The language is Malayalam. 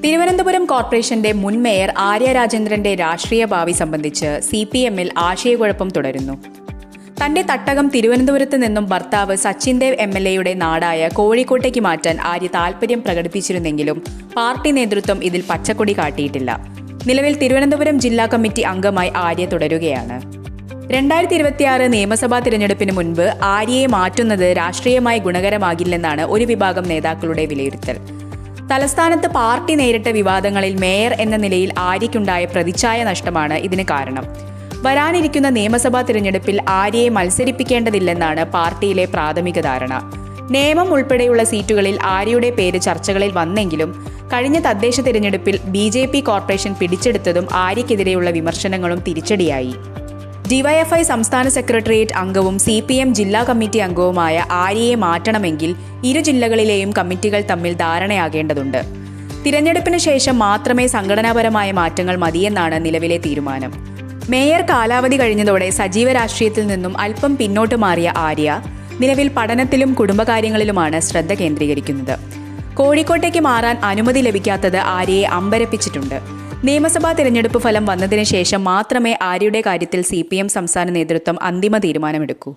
തിരുവനന്തപുരം കോർപ്പറേഷന്റെ മുൻ മേയർ ആര്യ രാജേന്ദ്രന്റെ രാഷ്ട്രീയ ഭാവി സംബന്ധിച്ച് CPM-ൽ ആശയക്കുഴപ്പം തുടരുന്നു. തന്റെ തട്ടകം തിരുവനന്തപുരത്ത് നിന്നും ഭർത്താവ് സച്ചിൻ ദേവ് MLA-യുടെ നാടായ കോഴിക്കോട്ടേക്ക് മാറ്റാൻ ആര്യ താൽപര്യം പ്രകടിപ്പിച്ചിരുന്നെങ്കിലും പാർട്ടി നേതൃത്വം ഇതിൽ പച്ചക്കൊടി കാട്ടിയിട്ടില്ല. നിലവിൽ തിരുവനന്തപുരം ജില്ലാ കമ്മിറ്റി അംഗമായി ആര്യ തുടരുകയാണ്. 2026 നിയമസഭാ തിരഞ്ഞെടുപ്പിന് മുൻപ് ആര്യയെ മാറ്റുന്നത് രാഷ്ട്രീയമായി ഗുണകരമാകില്ലെന്നാണ് ഒരു വിഭാഗം നേതാക്കളുടെ വിലയിരുത്തൽ. തലസ്ഥാനത്ത് പാർട്ടി നേരിട്ട വിവാദങ്ങളിൽ മേയർ എന്ന നിലയിൽ ആര്യയ്ക്കുണ്ടായ പ്രതിച്ഛായ നഷ്ടമാണ് ഇതിന് കാരണം. വരാനിരിക്കുന്ന നിയമസഭാ തിരഞ്ഞെടുപ്പിൽ ആര്യയെ മത്സരിപ്പിക്കേണ്ടതില്ലെന്നാണ് പാർട്ടിയിലെ പ്രാഥമിക ധാരണ. നേമം ഉൾപ്പെടെയുള്ള സീറ്റുകളിൽ ആര്യയുടെ പേര് ചർച്ചകളിൽ വന്നെങ്കിലും കഴിഞ്ഞ തദ്ദേശ തിരഞ്ഞെടുപ്പിൽ BJP കോർപ്പറേഷൻ പിടിച്ചെടുത്തതും ആര്യയ്ക്കെതിരെയുള്ള വിമർശനങ്ങളും തിരിച്ചടിയായി. DYFI സംസ്ഥാന സെക്രട്ടേറിയറ്റ് അംഗവും CPM ജില്ലാ കമ്മിറ്റി അംഗവുമായ ആര്യയെ മാറ്റണമെങ്കിൽ ഇരു ജില്ലകളിലെയും കമ്മിറ്റികൾ തമ്മിൽ ധാരണയാകേണ്ടതുണ്ട്. തിരഞ്ഞെടുപ്പിന് ശേഷം മാത്രമേ സംഘടനാപരമായ മാറ്റങ്ങൾ മതിയെന്നാണ് നിലവിലെ തീരുമാനം. മേയർ കാലാവധി കഴിഞ്ഞതോടെ സജീവ രാഷ്ട്രീയത്തിൽ നിന്നും അല്പം പിന്നോട്ട് മാറിയ ആര്യ നിലവിൽ പഠനത്തിലും കുടുംബകാര്യങ്ങളിലുമാണ് ശ്രദ്ധ കേന്ദ്രീകരിക്കുന്നത്. കോഴിക്കോട്ടേക്ക് മാറാൻ അനുമതി ലഭിക്കാത്തത് ആര്യയെ അമ്പരപ്പിച്ചിട്ടുണ്ട്. നിയമസഭാ തിരഞ്ഞെടുപ്പ് ഫലം വന്നതിന് ശേഷം മാത്രമേ ആര്യയുടെ കാര്യത്തിൽ CPM സംസ്ഥാന നേതൃത്വം അന്തിമ തീരുമാനമെടുക്കൂ.